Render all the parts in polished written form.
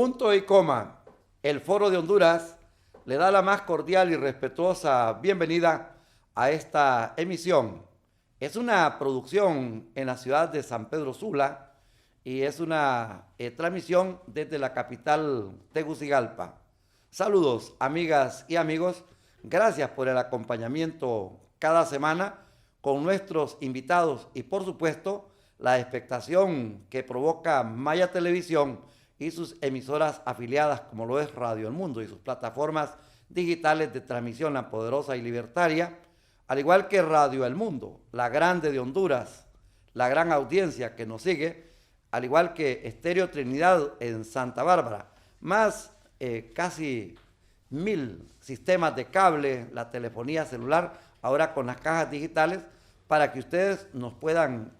Punto y coma. El Foro de Honduras le da la más cordial y respetuosa bienvenida a esta emisión. Es una producción en la ciudad de San Pedro Sula y es una transmisión desde la capital Tegucigalpa. Saludos, amigas y amigos. Gracias por el acompañamiento cada semana con nuestros invitados y, por supuesto, la expectación que provoca Maya Televisión y sus emisoras afiliadas, como lo es Radio El Mundo y sus plataformas digitales de transmisión La Poderosa y Libertaria, al igual que Radio El Mundo, la grande de Honduras, la gran audiencia que nos sigue, al igual que Estéreo Trinidad en Santa Bárbara, más casi 1000 sistemas de cable, la telefonía celular, ahora con las cajas digitales, para que ustedes nos puedan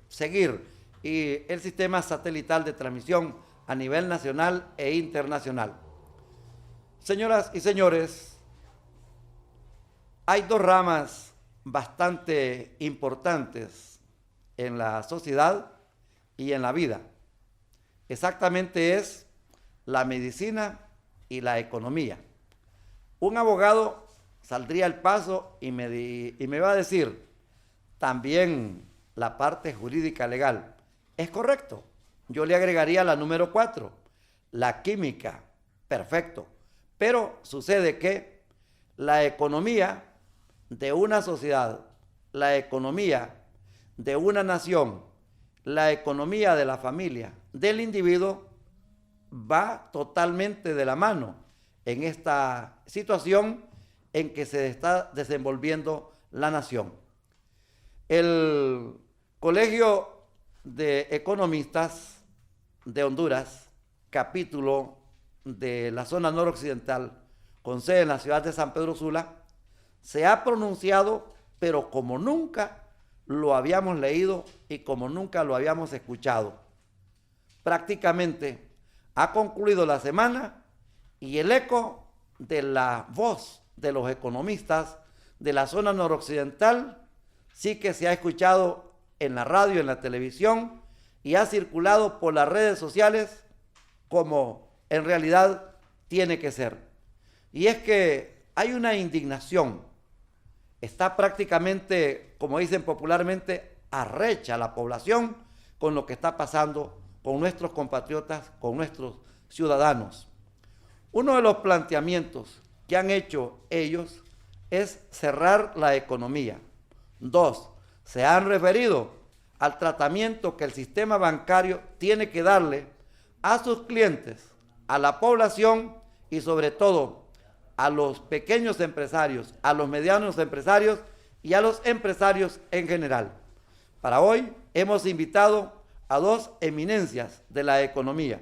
seguir, y el sistema satelital de transmisión a nivel nacional e internacional. Señoras y señores, hay dos ramas bastante importantes en la sociedad y en la vida. Exactamente es la medicina y la economía. Un abogado saldría al paso y me va a decir también la parte jurídica legal. Es correcto. Yo le agregaría la número 4, la química. Perfecto. Pero sucede que la economía de una sociedad, la economía de una nación, la economía de la familia, del individuo, va totalmente de la mano en esta situación en que se está desenvolviendo la nación. El Colegio de Economistas de Honduras, capítulo de la zona noroccidental, con sede en la ciudad de San Pedro Sula, se ha pronunciado, pero como nunca lo habíamos leído y como nunca lo habíamos escuchado. Prácticamente ha concluido la semana y el eco de la voz de los economistas de la zona noroccidental sí que se ha escuchado en la radio, en la televisión, y ha circulado por las redes sociales como en realidad tiene que ser. Y es que hay una indignación. Está prácticamente, como dicen popularmente, arrecha la población con lo que está pasando con nuestros compatriotas, con nuestros ciudadanos. Uno de los planteamientos que han hecho ellos es cerrar la economía. 2, se han referido al tratamiento que el sistema bancario tiene que darle a sus clientes, a la población y sobre todo a los pequeños empresarios, a los medianos empresarios y a los empresarios en general. Para hoy hemos invitado a dos eminencias de la economía.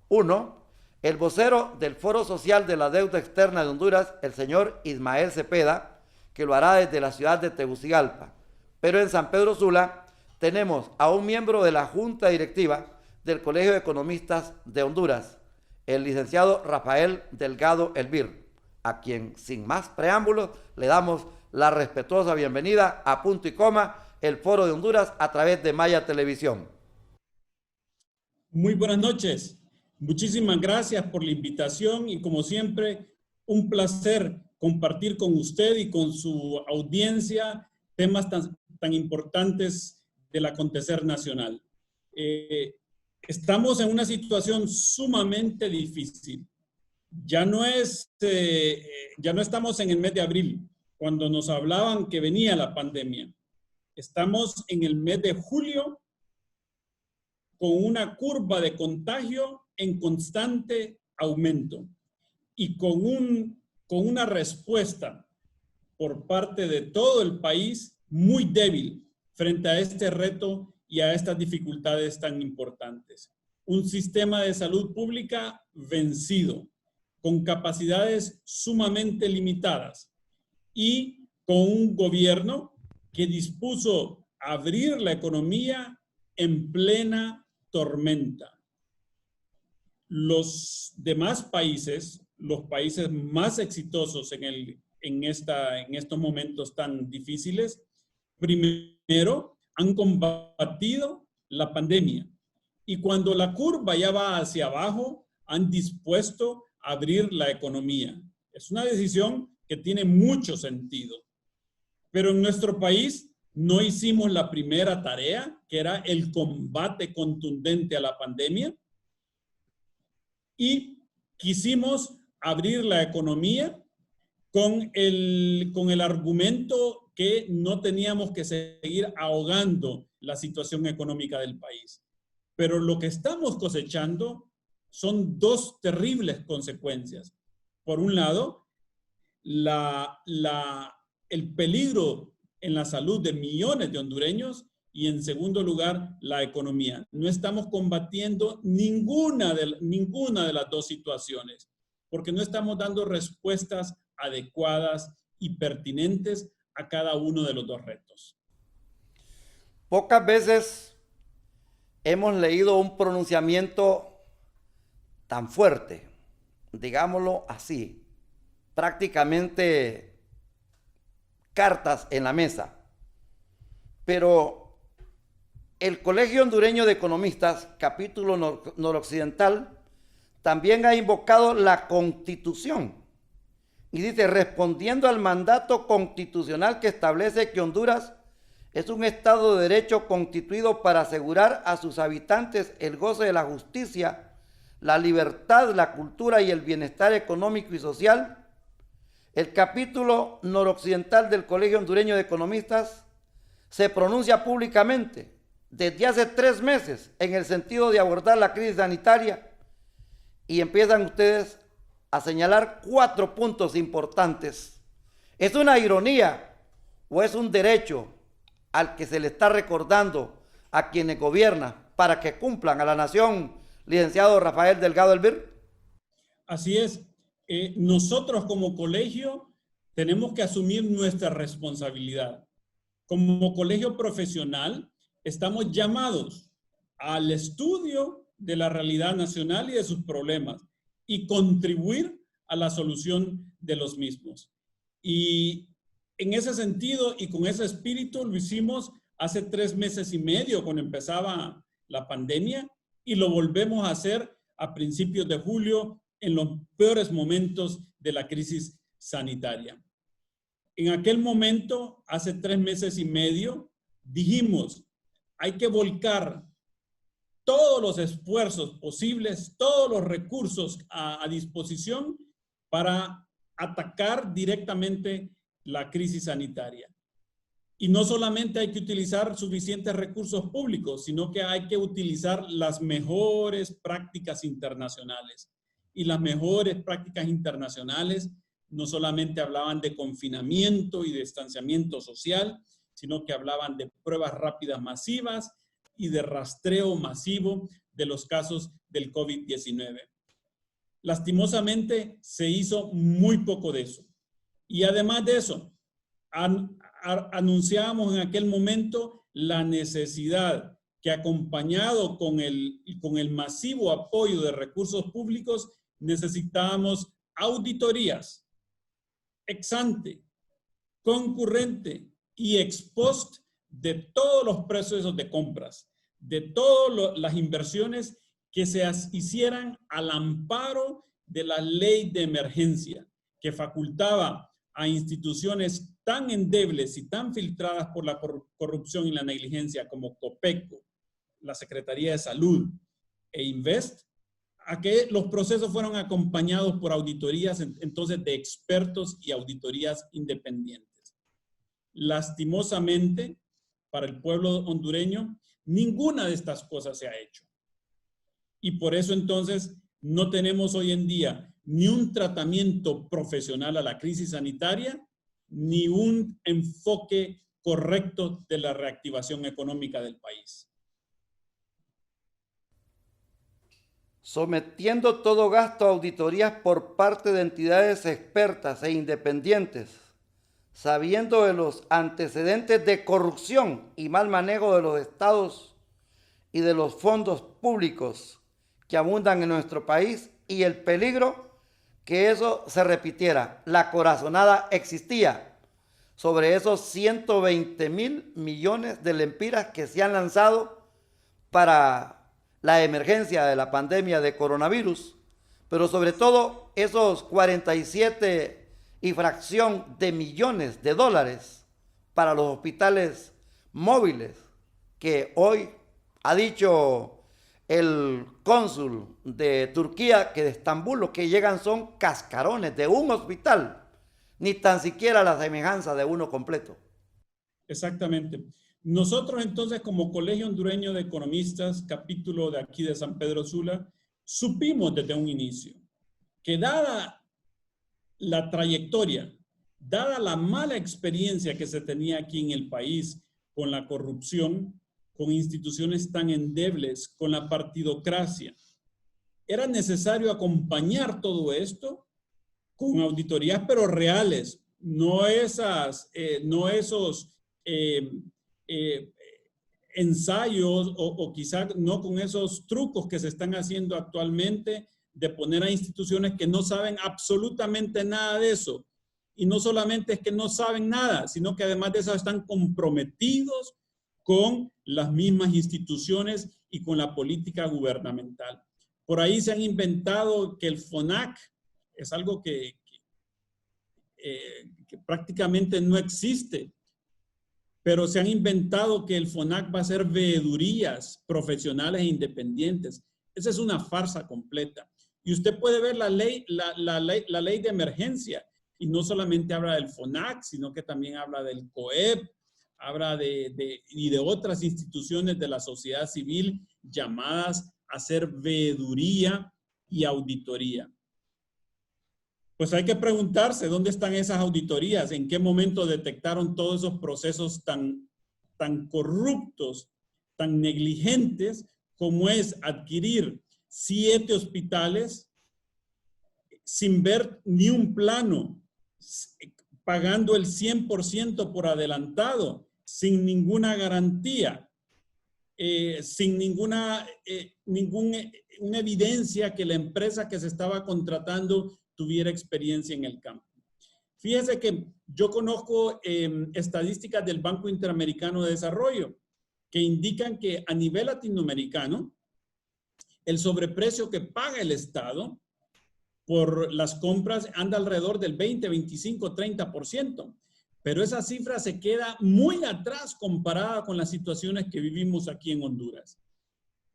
Uno, el vocero del Foro Social de la Deuda Externa de Honduras, el señor Ismael Cepeda, que lo hará desde la ciudad de Tegucigalpa. Pero en San Pedro Sula tenemos a un miembro de la Junta Directiva del Colegio de Economistas de Honduras, el licenciado Rafael Delgado Elvir, a quien sin más preámbulos le damos la respetuosa bienvenida a Punto y Coma, el Foro de Honduras a través de Maya Televisión. Muy buenas noches. Muchísimas gracias por la invitación y como siempre un placer compartir con usted y con su audiencia temas tan importantes del acontecer nacional. Estamos en una situación sumamente difícil. Ya no estamos en el mes de abril, cuando nos hablaban que venía la pandemia. Estamos en el mes de julio con una curva de contagio en constante aumento y con una respuesta por parte de todo el país muy débil frente a este reto y a estas dificultades tan importantes. Un sistema de salud pública vencido, con capacidades sumamente limitadas y con un gobierno que dispuso abrir la economía en plena tormenta. Los demás países, los países más exitosos en estos momentos tan difíciles, primero han combatido la pandemia. Y cuando la curva ya va hacia abajo, han dispuesto a abrir la economía. Es una decisión que tiene mucho sentido. Pero en nuestro país no hicimos la primera tarea, que era el combate contundente a la pandemia, y quisimos abrir la economía con el argumento que no teníamos que seguir ahogando la situación económica del país. Pero lo que estamos cosechando son dos terribles consecuencias. Por un lado, el peligro en la salud de millones de hondureños, y en segundo lugar, la economía. No estamos combatiendo ninguna de las dos situaciones, porque no estamos dando respuestas adecuadas y pertinentes a cada uno de los dos retos. Pocas veces hemos leído un pronunciamiento tan fuerte, digámoslo así, prácticamente cartas en la mesa. Pero el Colegio Hondureño de Economistas, capítulo noroccidental, también ha invocado la Constitución. Y dice, respondiendo al mandato constitucional que establece que Honduras es un Estado de Derecho constituido para asegurar a sus habitantes el goce de la justicia, la libertad, la cultura y el bienestar económico y social, el capítulo noroccidental del Colegio Hondureño de Economistas se pronuncia públicamente desde hace 3 meses en el sentido de abordar la crisis sanitaria, y empiezan ustedes a señalar 4 puntos importantes. ¿Es una ironía o es un derecho al que se le está recordando a quienes gobiernan para que cumplan a la nación, licenciado Rafael Delgado Elvir? Así es. Nosotros como colegio tenemos que asumir nuestra responsabilidad. Como colegio profesional estamos llamados al estudio de la realidad nacional y de sus problemas y contribuir a la solución de los mismos. Y en ese sentido y con ese espíritu lo hicimos hace 3 meses y medio cuando empezaba la pandemia, y lo volvemos a hacer a principios de julio en los peores momentos de la crisis sanitaria. En aquel momento, hace 3 meses y medio, dijimos, hay que volcar todos los esfuerzos posibles, todos los recursos a disposición para atacar directamente la crisis sanitaria. Y no solamente hay que utilizar suficientes recursos públicos, sino que hay que utilizar las mejores prácticas internacionales. Y las mejores prácticas internacionales no solamente hablaban de confinamiento y de distanciamiento social, sino que hablaban de pruebas rápidas masivas y de rastreo masivo de los casos del COVID-19. Lastimosamente, se hizo muy poco de eso. Y además de eso, anunciábamos en aquel momento la necesidad que, acompañado con el masivo apoyo de recursos públicos, necesitábamos auditorías ex ante, concurrente y ex post de todos los procesos de compras, de todas las inversiones que se hicieran al amparo de la ley de emergencia, que facultaba a instituciones tan endebles y tan filtradas por la corrupción y la negligencia como COPECO, la Secretaría de Salud e Invest, a que los procesos fueron acompañados por auditorías entonces de expertos y auditorías independientes. Lastimosamente, para el pueblo hondureño, ninguna de estas cosas se ha hecho. Y por eso entonces no tenemos hoy en día ni un tratamiento profesional a la crisis sanitaria, ni un enfoque correcto de la reactivación económica del país. Sometiendo todo gasto a auditorías por parte de entidades expertas e independientes, sabiendo de los antecedentes de corrupción y mal manejo de los estados y de los fondos públicos que abundan en nuestro país, y el peligro que eso se repitiera. La corazonada existía sobre esos 120,000 millones de lempiras que se han lanzado para la emergencia de la pandemia de coronavirus, pero sobre todo esos 47 y fracción de millones de dólares para los hospitales móviles que hoy ha dicho el cónsul de Turquía que de Estambul lo que llegan son cascarones de un hospital, ni tan siquiera la semejanza de uno completo. Exactamente. Nosotros entonces, como Colegio Hondureño de Economistas, capítulo de aquí de San Pedro Sula, supimos desde un inicio que dada la trayectoria, dada la mala experiencia que se tenía aquí en el país con la corrupción, con instituciones tan endebles, con la partidocracia, era necesario acompañar todo esto con auditorías, pero reales, no esos ensayos o quizás no con esos trucos que se están haciendo actualmente de poner a instituciones que no saben absolutamente nada de eso. Y no solamente es que no saben nada, sino que además de eso están comprometidos con las mismas instituciones y con la política gubernamental. Por ahí se han inventado que el FONAC es algo que prácticamente no existe, pero se han inventado que el FONAC va a hacer veedurías profesionales e independientes. Esa es una farsa completa. Y usted puede ver la ley de emergencia, y no solamente habla del FONAC, sino que también habla del COEP, habla y de otras instituciones de la sociedad civil llamadas a hacer veeduría y auditoría. Pues hay que preguntarse dónde están esas auditorías, en qué momento detectaron todos esos procesos tan corruptos, tan negligentes, como es adquirir 7 hospitales sin ver ni un plano, pagando el 100% por adelantado, sin ninguna garantía, sin ninguna evidencia que la empresa que se estaba contratando tuviera experiencia en el campo. Fíjese que yo conozco estadísticas del Banco Interamericano de Desarrollo que indican que a nivel latinoamericano el sobreprecio que paga el Estado por las compras anda alrededor del 20, 25, 30%. Pero esa cifra se queda muy atrás comparada con las situaciones que vivimos aquí en Honduras.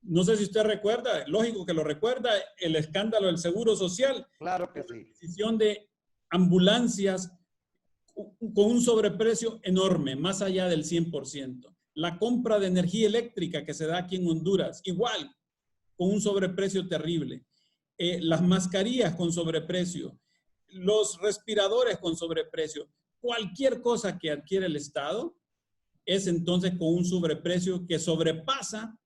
No sé si usted recuerda, lógico que lo recuerda, el escándalo del Seguro Social. Claro que sí. La adquisición de ambulancias con un sobreprecio enorme, más allá del 100%. La compra de energía eléctrica que se da aquí en Honduras, igual, con un sobreprecio terrible. Las mascarillas con sobreprecio, los respiradores con sobreprecio. Cualquier cosa que adquiere el Estado es entonces con un sobreprecio que sobrepasa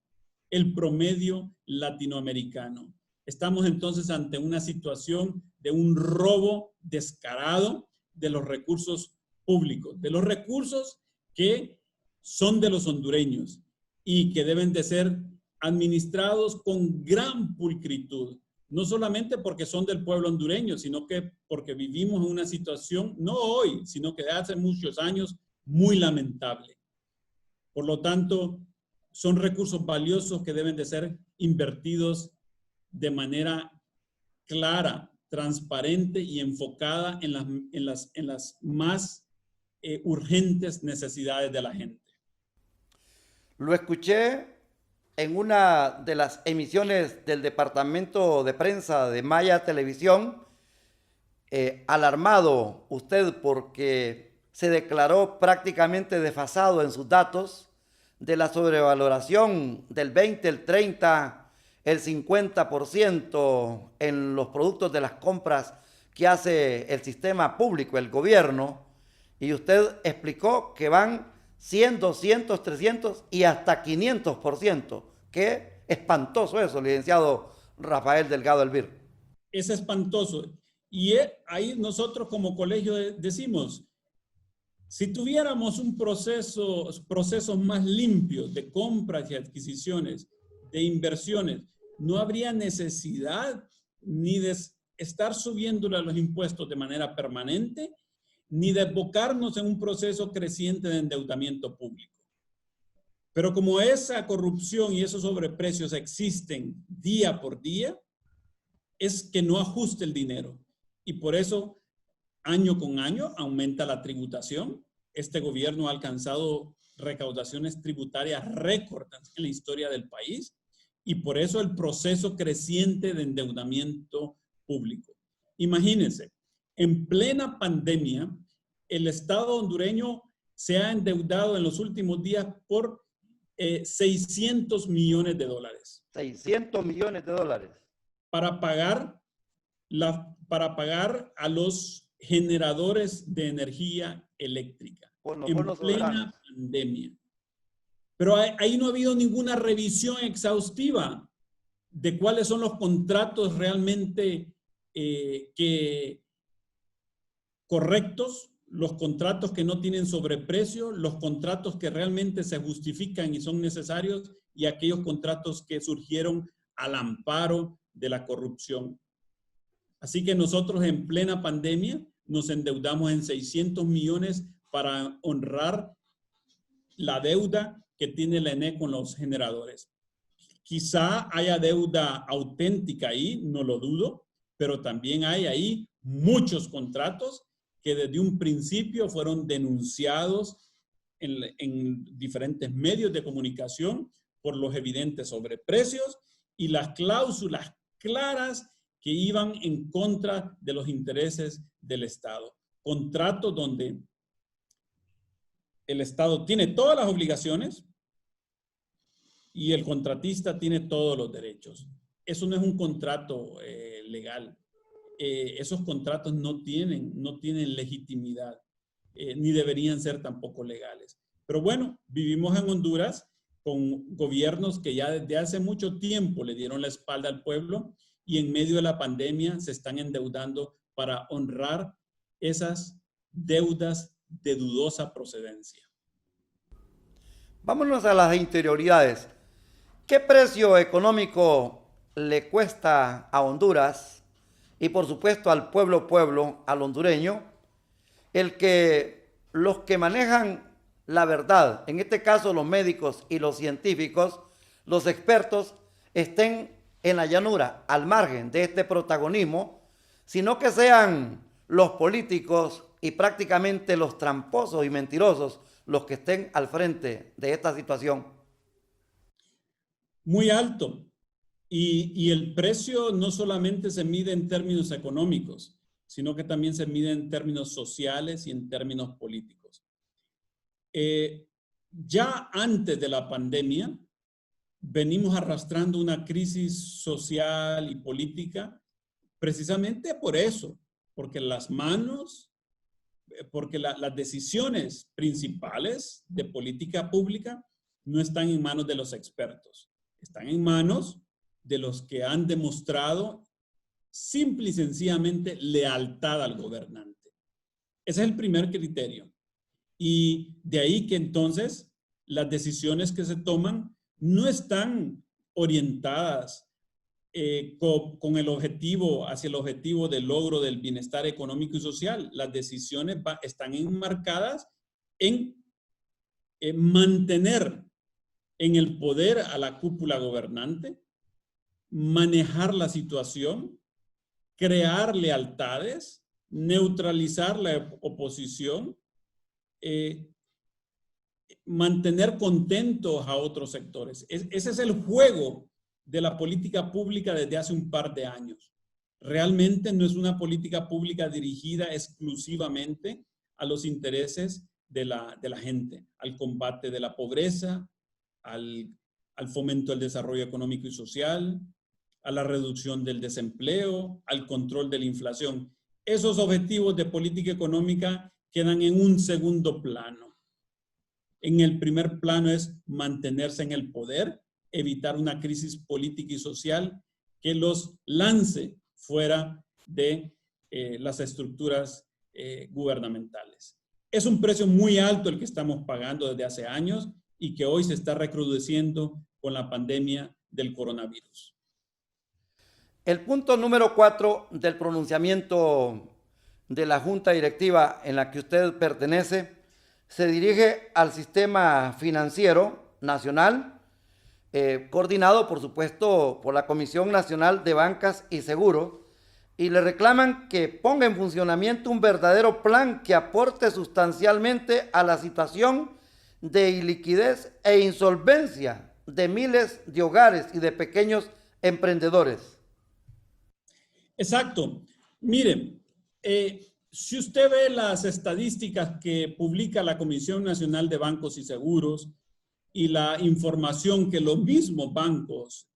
el promedio latinoamericano. Estamos entonces ante una situación de un robo descarado de los recursos públicos, de los recursos que son de los hondureños y que deben de ser administrados con gran pulcritud, no solamente porque son del pueblo hondureño, sino que porque vivimos en una situación, no hoy, sino que de hace muchos años, muy lamentable. Por lo tanto, son recursos valiosos que deben de ser invertidos de manera clara, transparente y enfocada en las más urgentes necesidades de la gente. Lo escuché en una de las emisiones del departamento de prensa de Maya Televisión, alarmado usted porque se declaró prácticamente desfasado en sus datos de la sobrevaloración del 20, el 30, el 50% en los productos de las compras que hace el sistema público, el gobierno, y usted explicó que van 100, 200, 300 y hasta 500%. Qué espantoso eso, licenciado Rafael Delgado Elvir. Es espantoso. Y ahí nosotros como colegio decimos, si tuviéramos procesos más limpios de compras y adquisiciones, de inversiones, no habría necesidad ni de estar subiéndole a los impuestos de manera permanente, ni de abocarnos en un proceso creciente de endeudamiento público. Pero como esa corrupción y esos sobreprecios existen día por día, es que no ajuste el dinero. Y por eso, año con año, aumenta la tributación. Este gobierno ha alcanzado recaudaciones tributarias récords en la historia del país. Y por eso el proceso creciente de endeudamiento público. Imagínense, en plena pandemia, el Estado hondureño se ha endeudado en los últimos días por 600 millones de dólares. 600 millones de dólares. Para pagar a los generadores de energía eléctrica en plena pandemia. Pero ahí no ha habido ninguna revisión exhaustiva de cuáles son los contratos realmente correctos, los contratos que no tienen sobreprecio, los contratos que realmente se justifican y son necesarios y aquellos contratos que surgieron al amparo de la corrupción. Así que nosotros en plena pandemia nos endeudamos en 600 millones para honrar la deuda que tiene la ENE con los generadores. Quizá haya deuda auténtica ahí, no lo dudo, pero también hay ahí muchos contratos que desde un principio fueron denunciados en diferentes medios de comunicación por los evidentes sobreprecios y las cláusulas claras que iban en contra de los intereses del Estado. Contratos donde el Estado tiene todas las obligaciones y el contratista tiene todos los derechos. Eso no es un contrato legal. Esos contratos no tienen legitimidad, ni deberían ser tampoco legales. Pero bueno, vivimos en Honduras con gobiernos que ya desde hace mucho tiempo le dieron la espalda al pueblo y en medio de la pandemia se están endeudando para honrar esas deudas de dudosa procedencia. Vámonos a las interioridades. ¿Qué precio económico le cuesta a Honduras y por supuesto al pueblo, al hondureño, el que los que manejan la verdad, en este caso los médicos y los científicos, los expertos, estén en la llanura, al margen de este protagonismo, sino que sean los políticos y prácticamente los tramposos y mentirosos los que estén al frente de esta situación? Muy alto. Y el precio no solamente se mide en términos económicos, sino que también se mide en términos sociales y en términos políticos. Ya antes de la pandemia, venimos arrastrando una crisis social y política precisamente por eso, porque las decisiones principales de política pública no están en manos de los expertos, están en manos de los que han demostrado simple y sencillamente lealtad al gobernante. Ese es el primer criterio. Y de ahí que entonces las decisiones que se toman no están orientadas con el objetivo, hacia el objetivo del logro del bienestar económico y social. Las decisiones están enmarcadas en mantener en el poder a la cúpula gobernante, manejar la situación, crear lealtades, neutralizar la oposición, mantener contentos a otros sectores. Ese es el juego de la política pública desde hace un par de años. Realmente no es una política pública dirigida exclusivamente a los intereses de la gente, al combate de la pobreza, al fomento del desarrollo económico y social, a la reducción del desempleo, al control de la inflación. Esos objetivos de política económica quedan en un segundo plano. En el primer plano es mantenerse en el poder, evitar una crisis política y social que los lance fuera de las estructuras gubernamentales. Es un precio muy alto el que estamos pagando desde hace años y que hoy se está recrudeciendo con la pandemia del coronavirus. El punto número 4 del pronunciamiento de la Junta Directiva en la que usted pertenece se dirige al sistema financiero nacional, coordinado, por supuesto, por la Comisión Nacional de Bancas y Seguros, y le reclaman que ponga en funcionamiento un verdadero plan que aporte sustancialmente a la situación de iliquidez e insolvencia de miles de hogares y de pequeños emprendedores. Exacto. Miren, si usted ve las estadísticas que publica la Comisión Nacional de Bancos y Seguros y la información que los mismos bancos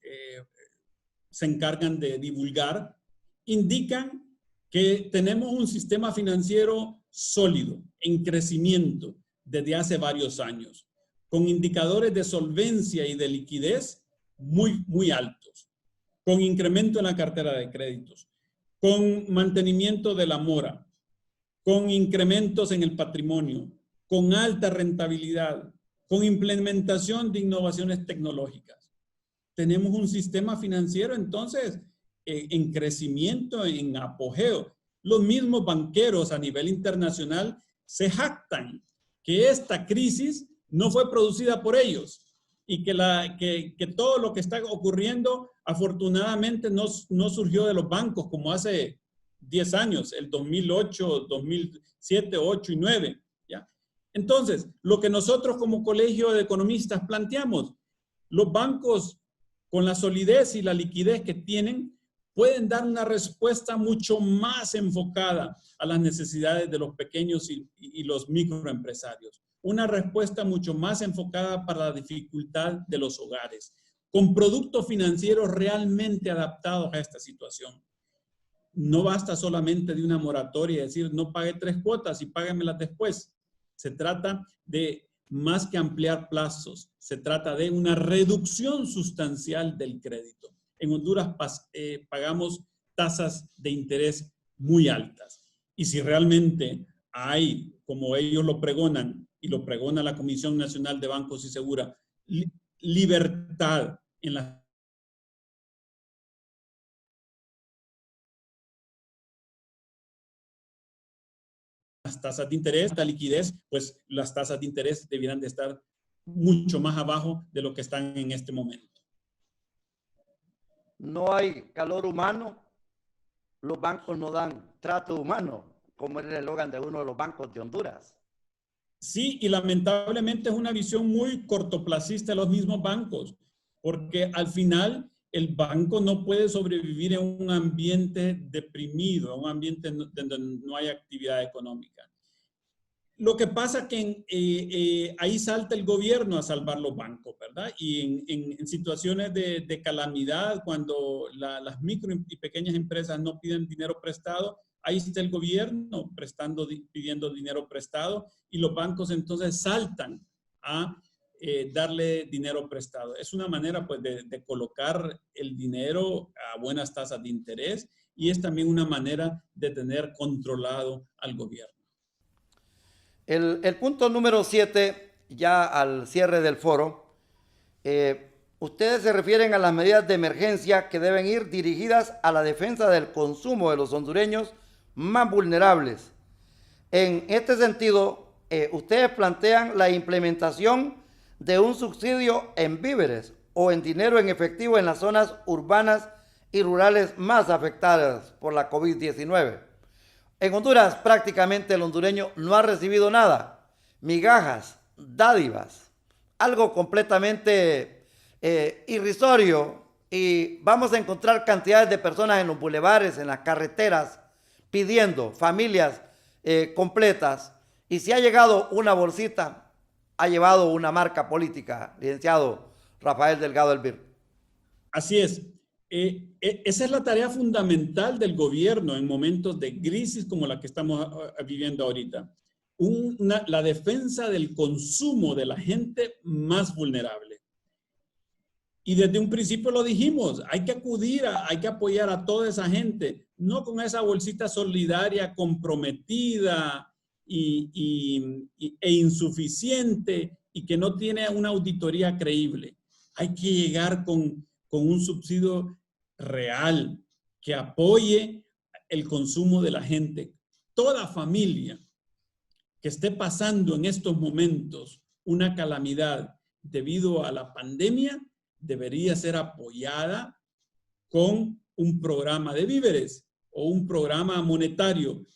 se encargan de divulgar, indican que tenemos un sistema financiero sólido, en crecimiento desde hace varios años, con indicadores de solvencia y de liquidez muy altos, con incremento en la cartera de créditos, con mantenimiento de la mora, con incrementos en el patrimonio, con alta rentabilidad, con implementación de innovaciones tecnológicas. Tenemos un sistema financiero entonces en crecimiento, en apogeo. Los mismos banqueros a nivel internacional se jactan que esta crisis no fue producida por ellos y que todo lo que está ocurriendo afortunadamente no surgió de los bancos como hace 10 años, el 2008, 2007, 8 y 9. ¿Ya? Entonces, lo que nosotros como Colegio de Economistas planteamos, los bancos con la solidez y la liquidez que tienen, pueden dar una respuesta mucho más enfocada a las necesidades de los pequeños y los microempresarios. Una respuesta mucho más enfocada para la dificultad de los hogares, con productos financieros realmente adaptados a esta situación. No basta solamente de una moratoria y decir, no pague 3 cuotas y páguemelas después. Se trata de más que ampliar plazos, se trata de una reducción sustancial del crédito. En Honduras pagamos tasas de interés muy altas. Y si realmente hay, como ellos lo pregonan, y lo pregona la Comisión Nacional de Bancos y Seguros, libertad en las tasas de interés, la liquidez, pues las tasas de interés debieran de estar mucho más abajo de lo que están en este momento. No hay calor humano, los bancos no dan trato humano, como es el eslogan de uno de los bancos de Honduras. Sí, y lamentablemente es una visión muy cortoplacista de los mismos bancos, porque al final el banco no puede sobrevivir en un ambiente deprimido, un ambiente donde no hay actividad económica. Lo que pasa es que ahí salta el gobierno a salvar los bancos, ¿verdad? Y en situaciones de calamidad, cuando las micro y pequeñas empresas no piden dinero prestado, ahí está el gobierno pidiendo dinero prestado y los bancos entonces saltan a darle dinero prestado. Es una manera pues de colocar el dinero a buenas tasas de interés y es también una manera de tener controlado al gobierno. El punto número 7, ya al cierre del foro, ustedes se refieren a las medidas de emergencia que deben ir dirigidas a la defensa del consumo de los hondureños más vulnerables. En este sentido, ustedes plantean la implementación de un subsidio en víveres o en dinero en efectivo en las zonas urbanas y rurales más afectadas por la COVID-19. En Honduras prácticamente el hondureño no ha recibido nada, migajas, dádivas, algo completamente irrisorio, y vamos a encontrar cantidades de personas en los bulevares, en las carreteras, pidiendo familias completas, y si ha llegado una bolsita, ha llevado una marca política, licenciado Rafael Delgado Elvir. Así es. Esa es la tarea fundamental del gobierno en momentos de crisis como la que estamos viviendo ahorita. La defensa del consumo de la gente más vulnerable. Y desde un principio lo dijimos, hay que acudir, hay que apoyar a toda esa gente, no con esa bolsita solidaria comprometida e insuficiente y que no tiene una auditoría creíble. Hay que llegar con un subsidio real que apoye el consumo de la gente. Toda familia que esté pasando en estos momentos una calamidad debido a la pandemia debería ser apoyada con un programa de víveres o un programa monetario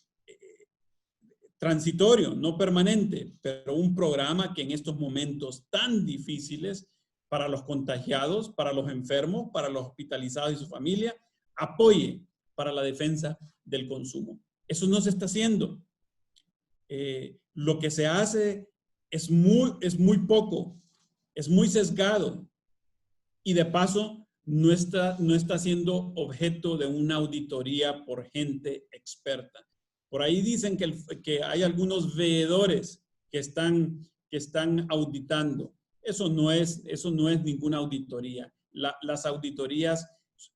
transitorio, no permanente, pero un programa que en estos momentos tan difíciles para los contagiados, para los enfermos, para los hospitalizados y su familia, apoye para la defensa del consumo. Eso no se está haciendo. Lo que se hace es muy poco, es muy sesgado y de paso no está siendo objeto de una auditoría por gente experta. Por ahí dicen que hay algunos veedores que están auditando. Eso no es ninguna auditoría. Las auditorías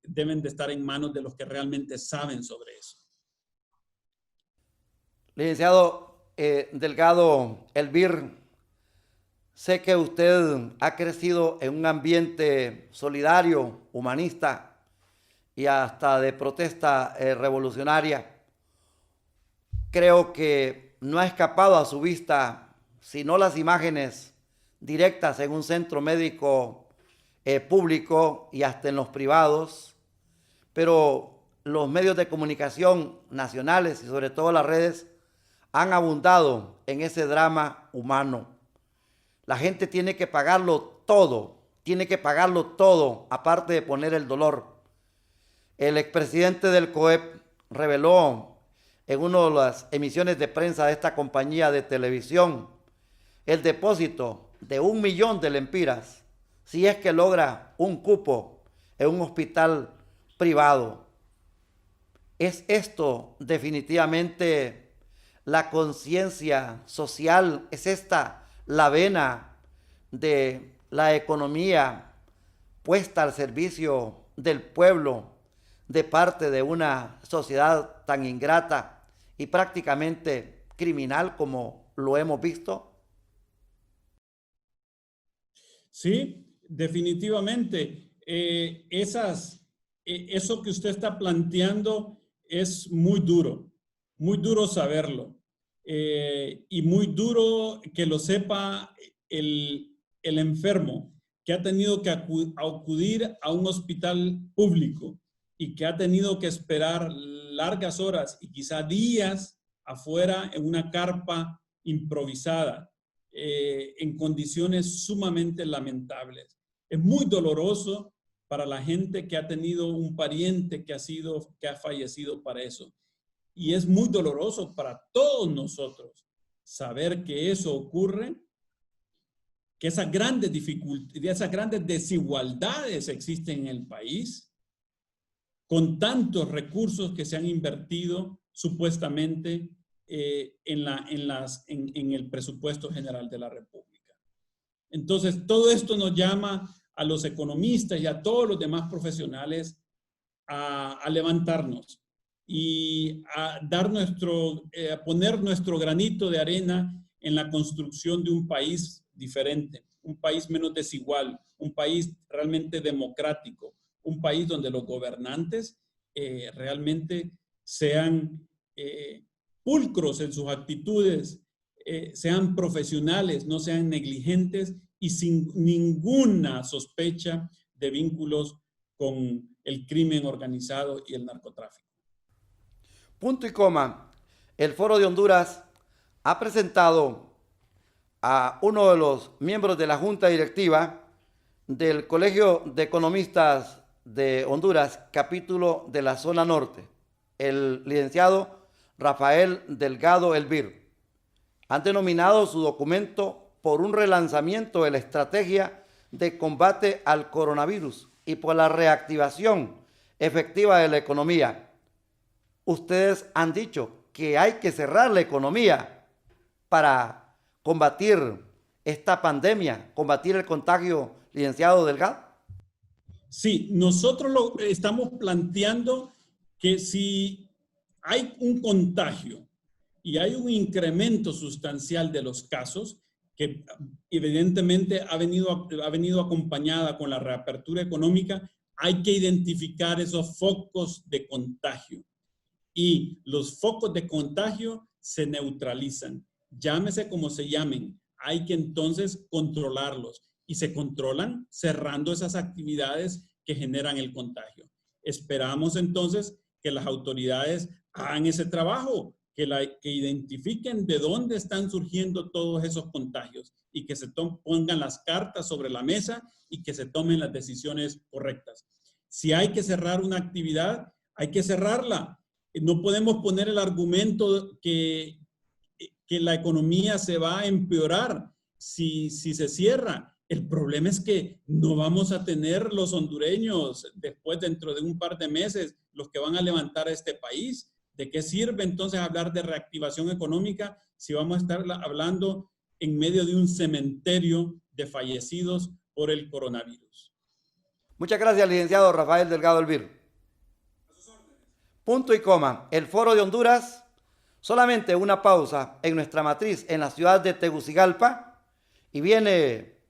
deben de estar en manos de los que realmente saben sobre eso. Licenciado Delgado Elvir, sé que usted ha crecido en un ambiente solidario, humanista y hasta de protesta revolucionaria. Creo que no ha escapado a su vista, sino las imágenes directas en un centro médico público y hasta en los privados, pero los medios de comunicación nacionales y sobre todo las redes han abundado en ese drama humano. La gente tiene que pagarlo todo, aparte de poner el dolor. El expresidente del COEP reveló en una de las emisiones de prensa de esta compañía de televisión el depósito de 1 millón de lempiras si es que logra un cupo en un hospital privado. ¿Es esto definitivamente la conciencia social? ¿Es esta la vena de la economía puesta al servicio del pueblo de parte de una sociedad tan ingrata y prácticamente criminal como lo hemos visto? Sí, definitivamente. Eso que usted está planteando es muy duro saberlo. Y muy duro que lo sepa el enfermo que ha tenido que acudir a un hospital público y que ha tenido que esperar largas horas y quizá días afuera en una carpa improvisada, en condiciones sumamente lamentables. Es muy doloroso para la gente que ha tenido un pariente que ha fallecido para eso. Y es muy doloroso para todos nosotros saber que eso ocurre, que esas grandes dificultades, esas grandes desigualdades existen en el país, con tantos recursos que se han invertido supuestamente en el presupuesto general de la República. Entonces, todo esto nos llama a los economistas y a todos los demás profesionales a levantarnos y a poner nuestro granito de arena en la construcción de un país diferente, un país menos desigual, un país realmente democrático, un país donde los gobernantes realmente sean pulcros en sus actitudes, sean profesionales, no sean negligentes y sin ninguna sospecha de vínculos con el crimen organizado y el narcotráfico. Punto y coma. El Foro de Honduras ha presentado a uno de los miembros de la Junta Directiva del Colegio de Economistas de Honduras, capítulo de la zona norte, el licenciado Rafael Delgado Elvir. Han denominado su documento por un relanzamiento de la estrategia de combate al coronavirus y por la reactivación efectiva de la economía. Ustedes han dicho que hay que cerrar la economía para combatir esta pandemia, combatir el contagio, licenciado Delgado. Sí, nosotros estamos planteando que si hay un contagio y hay un incremento sustancial de los casos, que evidentemente ha venido acompañada con la reapertura económica, hay que identificar esos focos de contagio. Y los focos de contagio se neutralizan. Llámese como se llamen, hay que entonces controlarlos. y se controlan cerrando esas actividades que generan el contagio. Esperamos entonces que las autoridades hagan ese trabajo, que identifiquen de dónde están surgiendo todos esos contagios y que se pongan las cartas sobre la mesa y que se tomen las decisiones correctas. Si hay que cerrar una actividad, hay que cerrarla. No podemos poner el argumento que la economía se va a empeorar si se cierra. El problema es que no vamos a tener los hondureños después, dentro de un par de meses, los que van a levantar a este país. ¿De qué sirve entonces hablar de reactivación económica si vamos a estar hablando en medio de un cementerio de fallecidos por el coronavirus? Muchas gracias, licenciado Rafael Delgado Elvir. Punto y coma. El Foro de Honduras, solamente una pausa en nuestra matriz en la ciudad de Tegucigalpa, y viene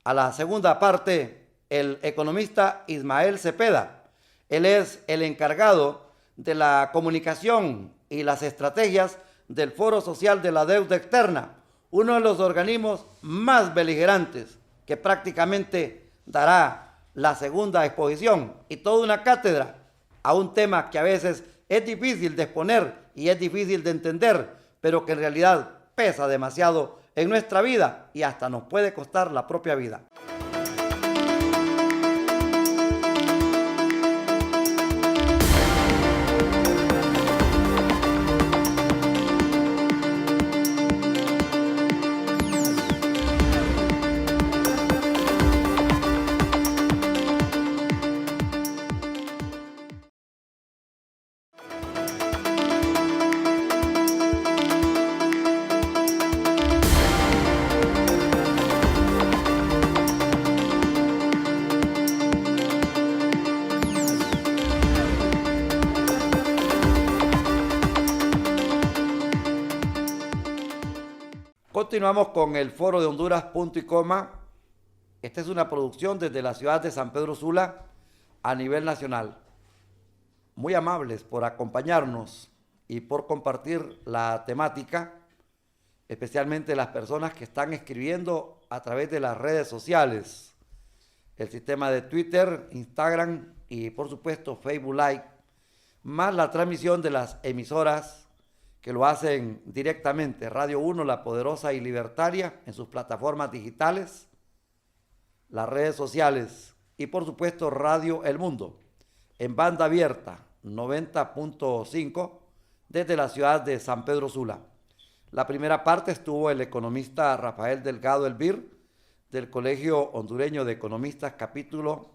a la segunda parte el economista Ismael Cepeda. Él es el encargado de la comunicación y las estrategias del Foro Social de la Deuda Externa, uno de los organismos más beligerantes que prácticamente dará la segunda exposición y toda una cátedra a un tema que a veces es difícil de exponer y es difícil de entender, pero que en realidad pesa demasiado en nuestra vida y hasta nos puede costar la propia vida. Continuamos con el Foro de Honduras, punto y coma. Esta es una producción desde la ciudad de San Pedro Sula a nivel nacional. Muy amables por acompañarnos y por compartir la temática, especialmente las personas que están escribiendo a través de las redes sociales, el sistema de Twitter, Instagram y por supuesto Facebook Live, más la transmisión de las emisoras que lo hacen directamente, Radio 1, La Poderosa y Libertaria, en sus plataformas digitales, las redes sociales y por supuesto Radio El Mundo, en banda abierta 90.5 desde la ciudad de San Pedro Sula. La primera parte estuvo el economista Rafael Delgado Elvir, del Colegio Hondureño de Economistas, capítulo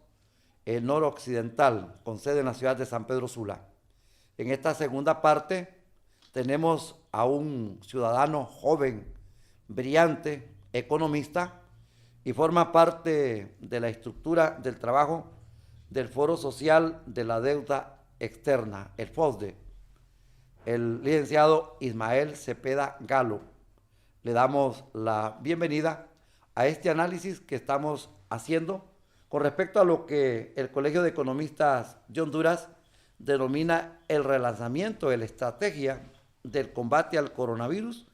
noroccidental, con sede en la ciudad de San Pedro Sula. En esta segunda parte tenemos a un ciudadano joven, brillante, economista, y forma parte de la estructura del trabajo del Foro Social de la Deuda Externa, el FOSDE, el licenciado Ismael Cepeda Galo. Le damos la bienvenida a este análisis que estamos haciendo con respecto a lo que el Colegio de Economistas de Honduras denomina el relanzamiento de la estrategia del combate al coronavirus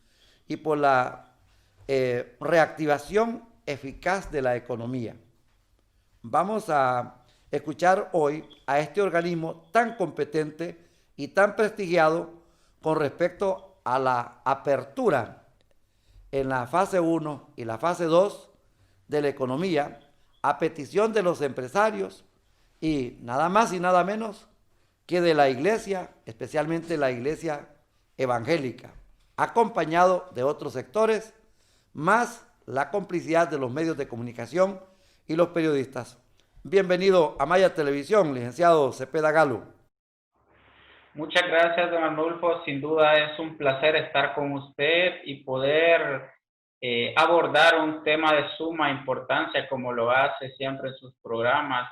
y por la reactivación eficaz de la economía. Vamos a escuchar hoy a este organismo tan competente y tan prestigiado con respecto a la apertura en la fase 1 y la fase 2 de la economía a petición de los empresarios y nada más y nada menos que de la iglesia, especialmente la iglesia evangélica, acompañado de otros sectores, más la complicidad de los medios de comunicación y los periodistas. Bienvenido a Maya Televisión, licenciado Cepeda Galo. Muchas gracias, don Arnulfo. Sin duda es un placer estar con usted y poder abordar un tema de suma importancia como lo hace siempre en sus programas.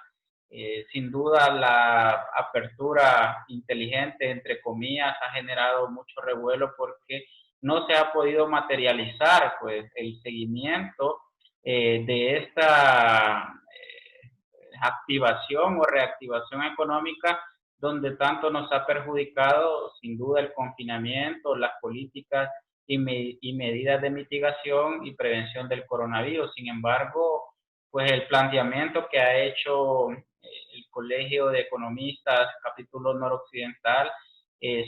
Sin duda la apertura inteligente, entre comillas, ha generado mucho revuelo porque no se ha podido materializar pues el seguimiento de esta activación o reactivación económica, donde tanto nos ha perjudicado sin duda el confinamiento, las políticas y medidas de mitigación y prevención del coronavirus. Sin embargo, pues el planteamiento que ha hecho el Colegio de Economistas, capítulo noroccidental,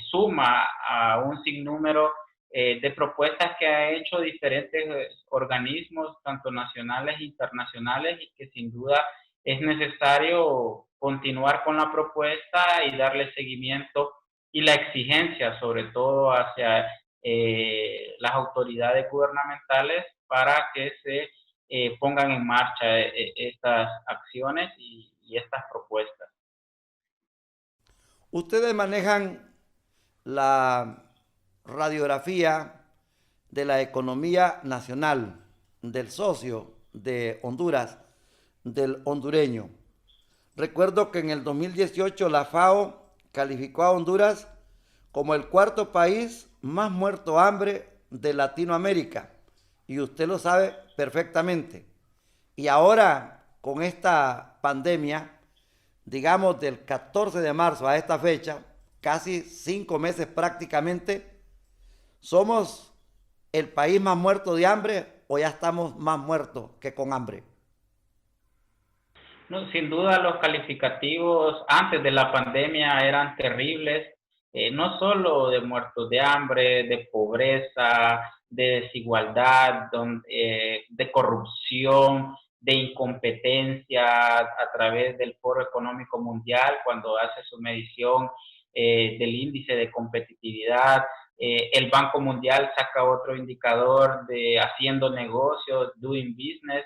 suma a un sinnúmero de propuestas que ha hecho diferentes organismos, tanto nacionales e internacionales, y que sin duda es necesario continuar con la propuesta y darle seguimiento y la exigencia, sobre todo hacia las autoridades gubernamentales, para que se pongan en marcha estas acciones y estas propuestas. Ustedes manejan la radiografía de la economía nacional, del socio de Honduras, del hondureño. Recuerdo que en el 2018 la FAO calificó a Honduras como el cuarto país más muerto de hambre de Latinoamérica. Y usted lo sabe perfectamente. Y ahora, con esta pandemia, digamos del 14 de marzo a esta fecha, casi 5 meses prácticamente, ¿somos el país más muerto de hambre o ya estamos más muertos que con hambre? No, sin duda los calificativos antes de la pandemia eran terribles, no solo de muertos de hambre, de pobreza, de desigualdad, de corrupción, de incompetencia a través del Foro Económico Mundial cuando hace su medición del índice de competitividad. El Banco Mundial saca otro indicador de haciendo negocios, doing business.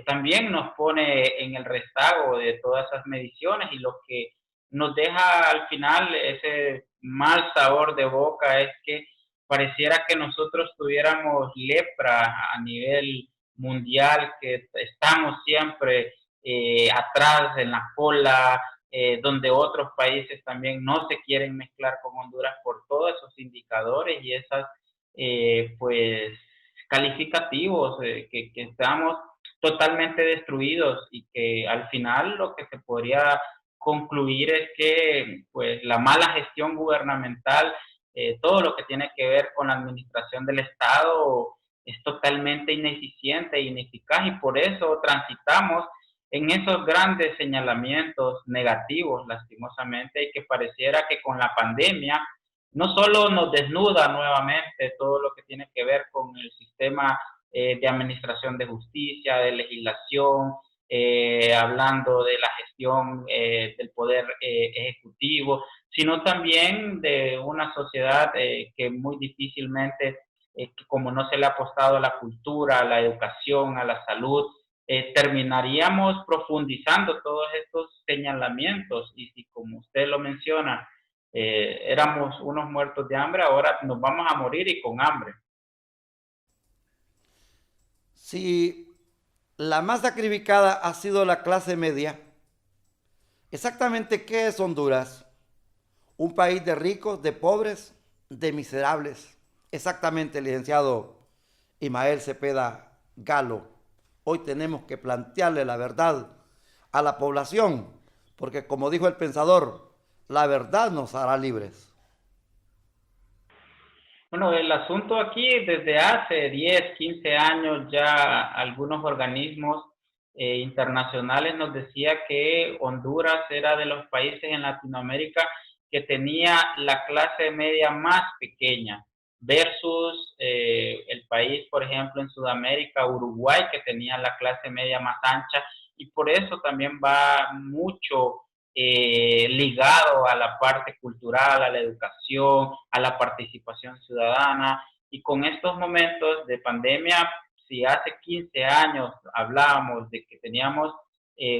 También nos pone en el rezago de todas esas mediciones, y lo que nos deja al final ese mal sabor de boca es que pareciera que nosotros tuviéramos lepra a nivel mundial, que estamos siempre atrás en la cola, donde otros países también no se quieren mezclar con Honduras por todos esos indicadores y esas pues calificativos que estamos totalmente destruidos, y que al final lo que se podría concluir es que pues la mala gestión gubernamental, todo lo que tiene que ver con la administración del Estado es totalmente ineficiente e ineficaz, y por eso transitamos en esos grandes señalamientos negativos, lastimosamente, y que pareciera que con la pandemia no solo nos desnuda nuevamente todo lo que tiene que ver con el sistema de administración de justicia, de legislación, hablando de la gestión del poder ejecutivo, sino también de una sociedad que muy difícilmente, como no se le ha apostado a la cultura, a la educación, a la salud, terminaríamos profundizando todos estos señalamientos. Y si, como usted lo menciona, éramos unos muertos de hambre, ahora nos vamos a morir y con hambre. Si la más sacrificada ha sido la clase media, exactamente ¿qué es Honduras? Un país de ricos, de pobres, de miserables. Exactamente, licenciado Ismael Cepeda Galo. Hoy tenemos que plantearle la verdad a la población, porque como dijo el pensador, la verdad nos hará libres. Bueno, el asunto aquí, desde hace 10, 15 años ya algunos organismos internacionales nos decía que Honduras era de los países en Latinoamérica que tenía la clase media más pequeña versus el país, por ejemplo, en Sudamérica, Uruguay, que tenía la clase media más ancha, y por eso también va mucho ligado a la parte cultural, a la educación, a la participación ciudadana. Y con estos momentos de pandemia, si hace 15 años hablábamos de que teníamos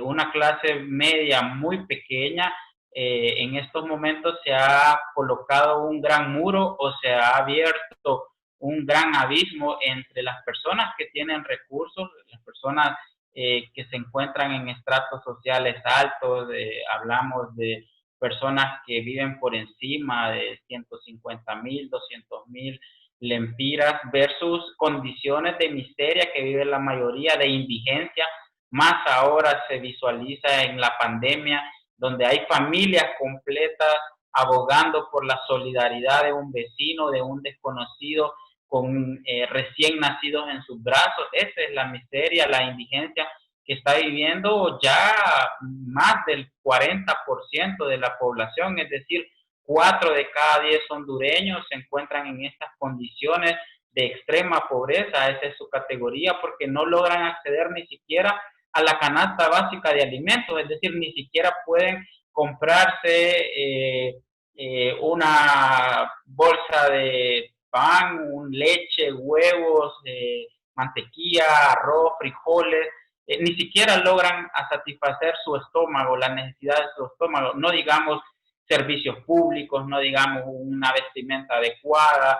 una clase media muy pequeña, en estos momentos se ha colocado un gran muro, o se ha abierto un gran abismo entre las personas que tienen recursos, las personas que se encuentran en estratos sociales altos. Hablamos de personas que viven por encima de 150,000, 200,000 lempiras, versus condiciones de miseria que vive la mayoría, de indigencia. Más ahora se visualiza en la pandemia, donde hay familias completas abogando por la solidaridad de un vecino, de un desconocido, con recién nacidos en sus brazos. Esa es la miseria, la indigencia que está viviendo ya más del 40% de la población, es decir, 4 de cada 10 hondureños se encuentran en estas condiciones de extrema pobreza. Esa es su categoría, porque no logran acceder ni siquiera a la canasta básica de alimentos, es decir, ni siquiera pueden comprarse una bolsa de pan, leche, huevos, mantequilla, arroz, frijoles, ni siquiera logran satisfacer su estómago, las necesidades de su estómago, no digamos servicios públicos, no digamos una vestimenta adecuada,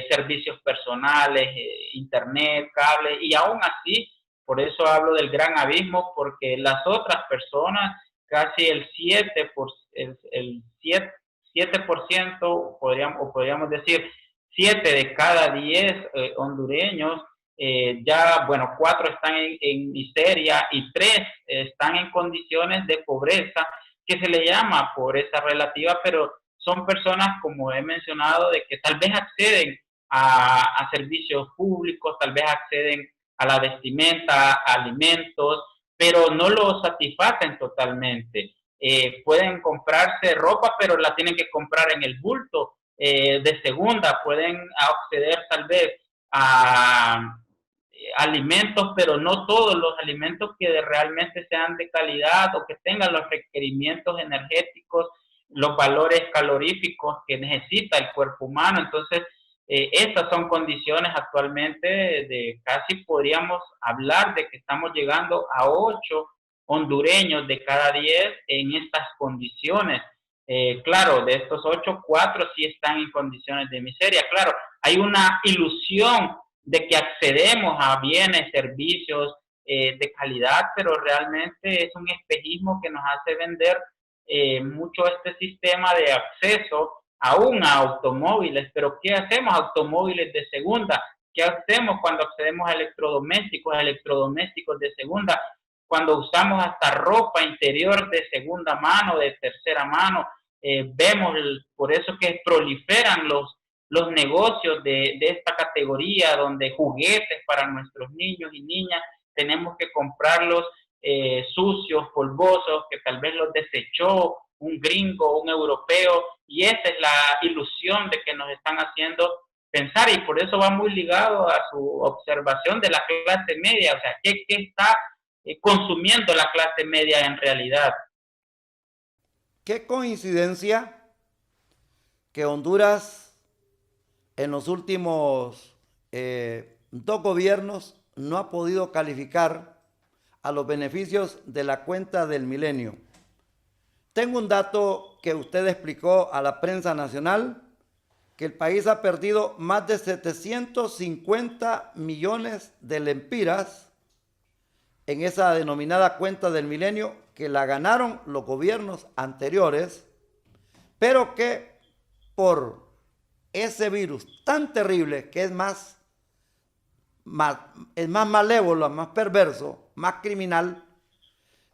servicios personales, internet, cable, y aún así, por eso hablo del gran abismo, porque las otras personas, casi el 7% podríamos decir, 7 de cada 10 hondureños, ya, bueno, 4 están en miseria y 3 están en condiciones de pobreza, que se le llama pobreza relativa, pero son personas, como he mencionado, de que tal vez acceden a servicios públicos, tal vez acceden a la vestimenta, a alimentos, pero no lo satisfacen totalmente. Pueden comprarse ropa, pero la tienen que comprar en el bulto de segunda. Pueden acceder tal vez a alimentos, pero no todos los alimentos que realmente sean de calidad o que tengan los requerimientos energéticos, los valores caloríficos que necesita el cuerpo humano. Entonces, estas son condiciones actualmente de casi podríamos hablar de que estamos llegando a 8 hondureños de cada 10 en estas condiciones. Claro, de estos 8, 4 sí están en condiciones de miseria. Claro, hay una ilusión de que accedemos a bienes, servicios de calidad, pero realmente es un espejismo que nos hace vender mucho este sistema de acceso aún a automóviles. Pero ¿qué hacemos? Automóviles de segunda. ¿Qué hacemos cuando accedemos a electrodomésticos de segunda? Cuando usamos hasta ropa interior de segunda mano, de tercera mano, vemos, por eso que proliferan los negocios de esta categoría, donde juguetes para nuestros niños y niñas tenemos que comprarlos sucios, polvosos, que tal vez los desechó un gringo, un europeo, y esa es la ilusión de que nos están haciendo pensar, y por eso va muy ligado a su observación de la clase media. O sea, ¿qué está consumiendo la clase media en realidad? Qué coincidencia que Honduras en los últimos 2 gobiernos no ha podido calificar a los beneficios de la cuenta del milenio. Tengo un dato que usted explicó a la prensa nacional, que el país ha perdido más de 750 millones de lempiras en esa denominada cuenta del milenio, que la ganaron los gobiernos anteriores, pero que por ese virus tan terrible, que es más malévolo, más perverso, más criminal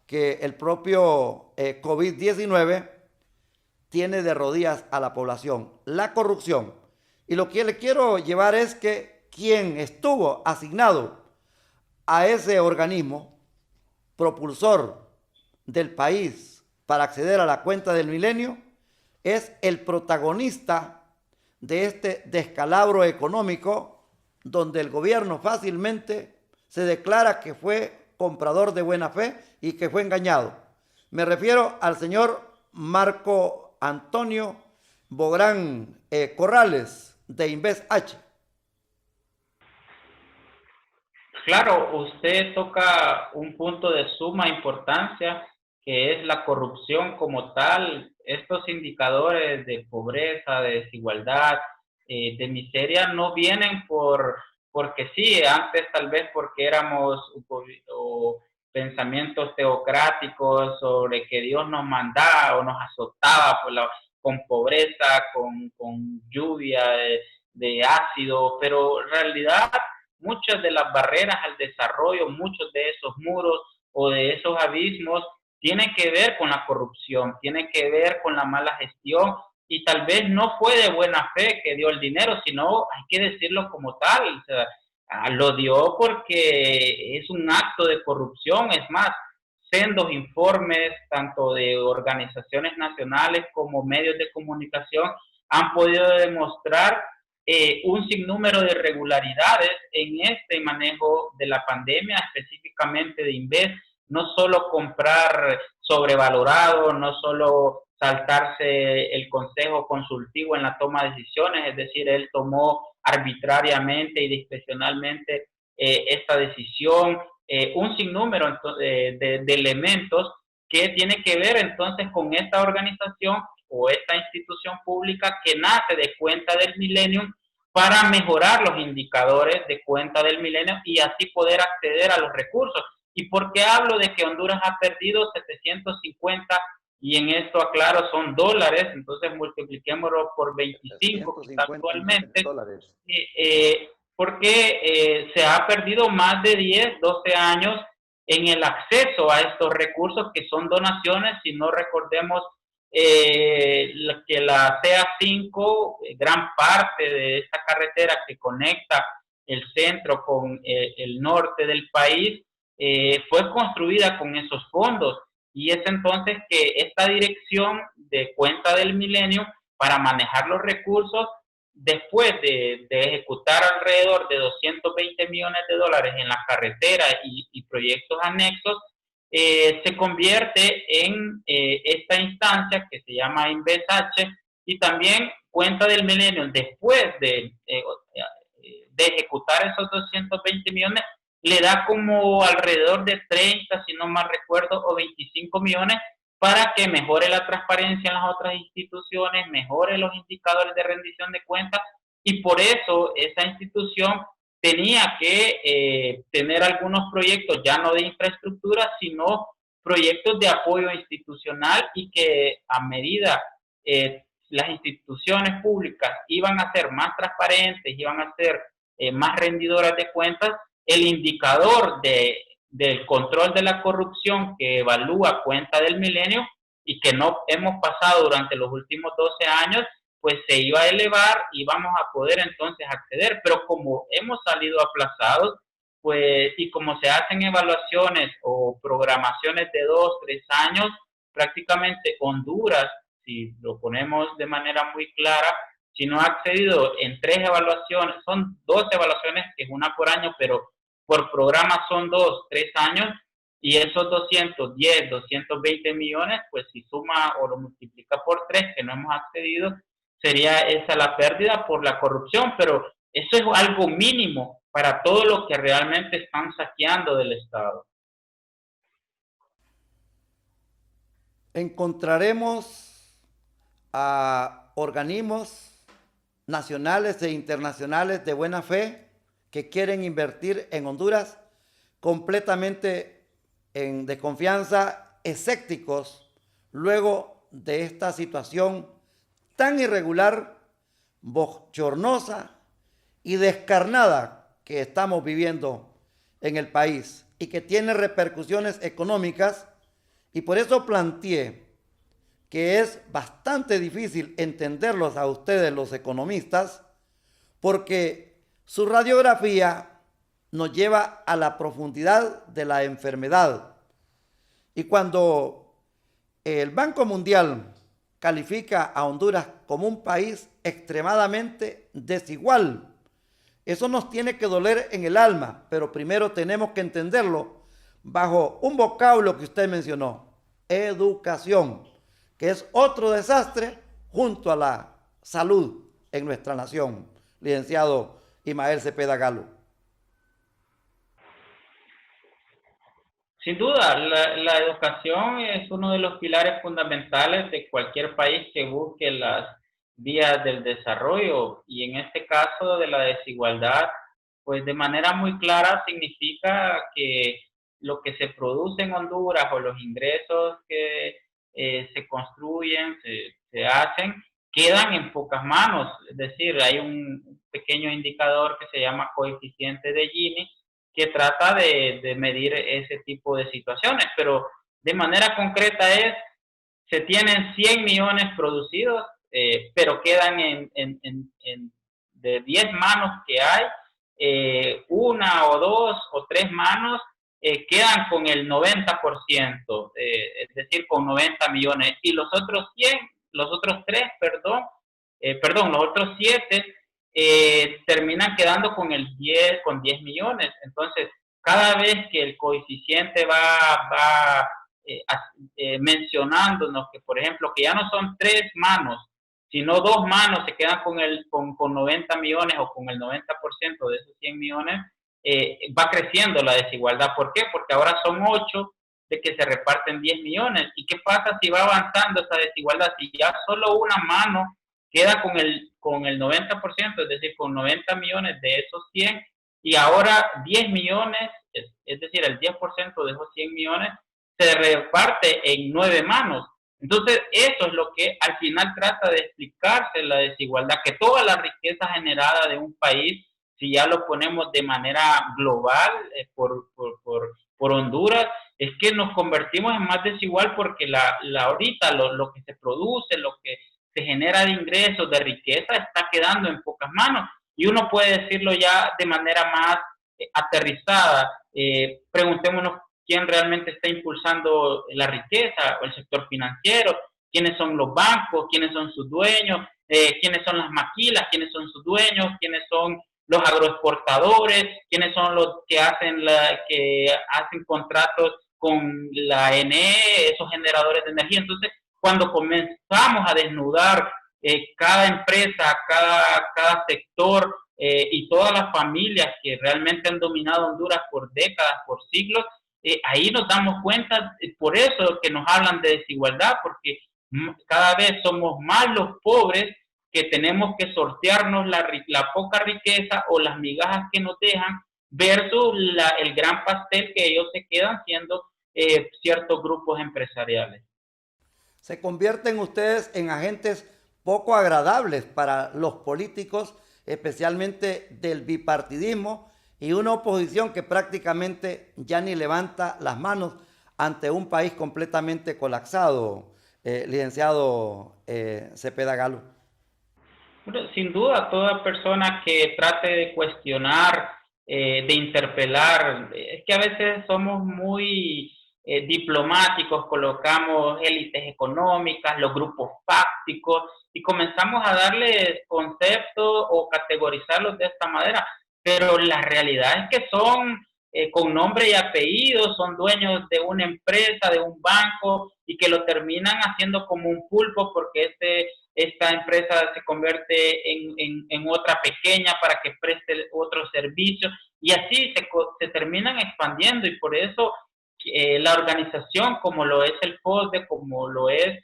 que el propio COVID-19, tiene de rodillas a la población, la corrupción. Y lo que le quiero llevar es que quien estuvo asignado a ese organismo propulsor del país para acceder a la cuenta del milenio es el protagonista de este descalabro económico, donde el gobierno fácilmente se declara que fue comprador de buena fe y que fue engañado. Me refiero al señor Marco Antonio Bográn Corrales, de Invest H. Claro, usted toca un punto de suma importancia, que es la corrupción como tal. Estos indicadores de pobreza, de desigualdad, de miseria, no vienen porque sí, antes tal vez porque éramos o pensamientos teocráticos sobre que Dios nos mandaba o nos azotaba con pobreza, con lluvia de ácido, pero en realidad muchas de las barreras al desarrollo, muchos de esos muros o de esos abismos tienen que ver con la corrupción, tienen que ver con la mala gestión, y tal vez no fue de buena fe que dio el dinero, sino hay que decirlo como tal. O sea, Lo dio porque es un acto de corrupción. Es más, sendos informes, tanto de organizaciones nacionales como medios de comunicación, han podido demostrar un sinnúmero de irregularidades en este manejo de la pandemia, específicamente de Inves. No solo comprar sobrevalorado, no solo saltarse el consejo consultivo en la toma de decisiones, es decir, él tomó arbitrariamente y discrecionalmente esta decisión, un sinnúmero de elementos que tiene que ver entonces con esta organización o esta institución pública que nace de Cuenta del Millennium para mejorar los indicadores de Cuenta del Millennium y así poder acceder a los recursos. ¿Y por qué hablo de que Honduras ha perdido 750? Y en esto, aclaro, son dólares, entonces multipliquémoslo por 25 que está actualmente, porque se ha perdido más de 10, 12 años en el acceso a estos recursos que son donaciones. Si no recordemos que la CA5, gran parte de esta carretera que conecta el centro con el norte del país, fue construida con esos fondos. Y es entonces que esta dirección de Cuenta del Milenio, para manejar los recursos, después de ejecutar alrededor de 220 millones de dólares en la carretera y proyectos anexos, se convierte en esta instancia que se llama InvestH, y también Cuenta del Milenio, después de ejecutar esos 220 millones, le da como alrededor de 30, si no mal recuerdo, o 25 millones para que mejore la transparencia en las otras instituciones, mejore los indicadores de rendición de cuentas, y por eso esa institución tenía que tener algunos proyectos ya no de infraestructura, sino proyectos de apoyo institucional, y que a medida las instituciones públicas iban a ser más transparentes, iban a ser más rendidoras de cuentas, el indicador del control de la corrupción que evalúa Cuenta del Milenio y que no hemos pasado durante los últimos 12 años, pues se iba a elevar y vamos a poder entonces acceder. Pero como hemos salido aplazados, pues, y como se hacen evaluaciones o programaciones de 2, 3 años, prácticamente Honduras, si lo ponemos de manera muy clara, si no ha accedido en 3 evaluaciones, son 2 evaluaciones, que es una por año, pero por programa son 2, 3 años, y esos 210, 220 millones, pues si suma o lo multiplica por 3, que no hemos accedido, sería esa la pérdida por la corrupción. Pero eso es algo mínimo para todo lo que realmente están saqueando del Estado. Encontraremos a organismos nacionales e internacionales de buena fe que quieren invertir en Honduras completamente en desconfianza, escépticos, luego de esta situación tan irregular, bochornosa y descarnada que estamos viviendo en el país y que tiene repercusiones económicas. Y por eso planteé que es bastante difícil entenderlos a ustedes, los economistas, porque su radiografía nos lleva a la profundidad de la enfermedad. Y cuando el Banco Mundial califica a Honduras como un país extremadamente desigual, eso nos tiene que doler en el alma, pero primero tenemos que entenderlo bajo un vocablo que usted mencionó: educación, que es otro desastre junto a la salud en nuestra nación, licenciado Ismael Cepeda Galo. Sin duda, la educación es uno de los pilares fundamentales de cualquier país que busque las vías del desarrollo, y en este caso de la desigualdad, pues de manera muy clara significa que lo que se produce en Honduras o los ingresos que se construyen, se hacen, quedan en pocas manos. Es decir, hay un pequeño indicador que se llama coeficiente de Gini, que trata de medir ese tipo de situaciones, pero de manera concreta se tienen 100 millones producidos, pero quedan de 10 manos que hay, una o dos o tres manos quedan con el 90%, es decir, con 90 millones. Y los otros 100, los otros 3, los otros 7 terminan quedando con el 10, con 10 millones. Entonces, cada vez que el coeficiente va mencionándonos que, por ejemplo, que ya no son 3 manos, sino 2 manos se quedan con 90 millones o con el 90% de esos 100 millones, va creciendo la desigualdad. ¿Por qué? Porque ahora son 8 de que se reparten 10 millones. ¿Y qué pasa si va avanzando esa desigualdad? Si ya solo una mano queda con el 90%, es decir, con 90 millones de esos 100, y ahora 10 millones, es decir, el 10% de esos 100 millones, se reparte en 9 manos. Entonces, eso es lo que al final trata de explicarse la desigualdad, que toda la riqueza generada de un país, si ya lo ponemos de manera global por Honduras, es que nos convertimos en más desigual porque ahorita lo que se produce, lo que se genera de ingresos, de riqueza, está quedando en pocas manos. Y uno puede decirlo ya de manera más aterrizada. Preguntémonos quién realmente está impulsando la riqueza, o el sector financiero, quiénes son los bancos, quiénes son sus dueños, quiénes son las maquilas, quiénes son sus dueños, quiénes son los agroexportadores, quiénes son los que hacen contratos con la ENE, esos generadores de energía. Entonces, cuando comenzamos a desnudar cada empresa, cada sector y todas las familias que realmente han dominado Honduras por décadas, por siglos, ahí nos damos cuenta, por eso que nos hablan de desigualdad, porque cada vez somos más los pobres que tenemos que sortearnos la poca riqueza o las migajas que nos dejan versus el gran pastel que ellos se quedan siendo ciertos grupos empresariales. Se convierten ustedes en agentes poco agradables para los políticos, especialmente del bipartidismo, y una oposición que prácticamente ya ni levanta las manos ante un país completamente colapsado, licenciado Cepeda Galo. Bueno, sin duda, toda persona que trate de cuestionar, de interpelar, es que a veces somos muy diplomáticos, colocamos élites económicas, los grupos fácticos, y comenzamos a darles conceptos o categorizarlos de esta manera, pero la realidad es que son con nombre y apellido, son dueños de una empresa, de un banco, y que lo terminan haciendo como un pulpo porque esta empresa se convierte en otra pequeña para que preste otro servicio, y así se terminan expandiendo. Y por eso la organización, como lo es el FOSDE, como lo es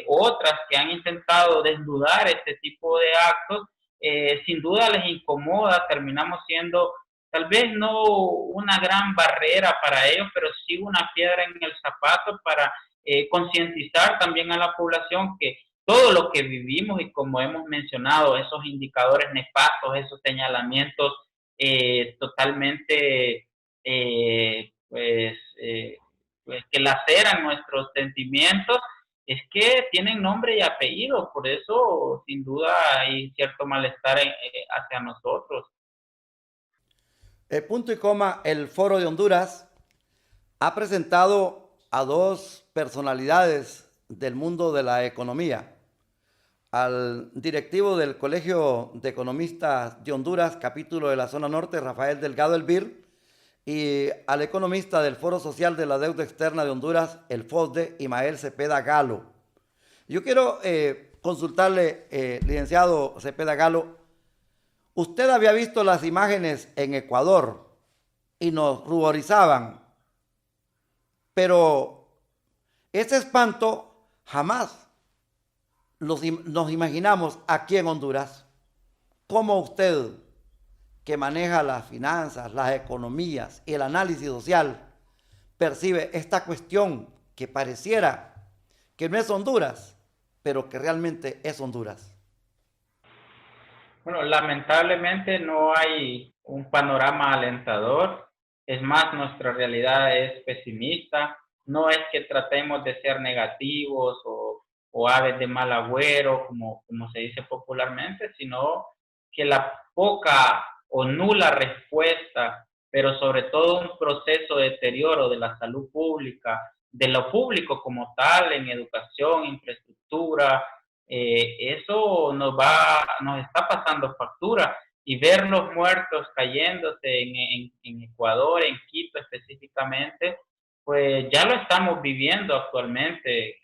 otras que han intentado desnudar este tipo de actos, sin duda les incomoda. Terminamos siendo tal vez no una gran barrera para ellos, pero sí una piedra en el zapato para concientizar también a la población que todo lo que vivimos, y como hemos mencionado, esos indicadores nefastos, esos señalamientos totalmente pues que laceran nuestros sentimientos, es que tienen nombre y apellido. Por eso sin duda hay cierto malestar hacia nosotros. Punto y coma, el Foro de Honduras ha presentado a dos personalidades del mundo de la economía: al directivo del Colegio de Economistas de Honduras, capítulo de la zona norte, Rafael Delgado Elvir, y al economista del Foro Social de la Deuda Externa de Honduras, el FOSDE, Imael Cepeda Galo. Yo quiero consultarle, licenciado Cepeda Galo, usted había visto las imágenes en Ecuador y nos ruborizaban, pero ese espanto jamás nos imaginamos aquí en Honduras. ¿Cómo usted, que maneja las finanzas, las economías y el análisis social, percibe esta cuestión que pareciera que no es Honduras, pero que realmente es Honduras? Bueno, lamentablemente no hay un panorama alentador. Es más, nuestra realidad es pesimista. No es que tratemos de ser negativos o aves de mal agüero, como se dice popularmente, sino que la poca o nula respuesta, pero sobre todo un proceso de deterioro de la salud pública, de lo público como tal, en educación, infraestructura, eso nos está pasando factura, y ver los muertos cayéndose en Ecuador, en Quito específicamente, pues ya lo estamos viviendo actualmente.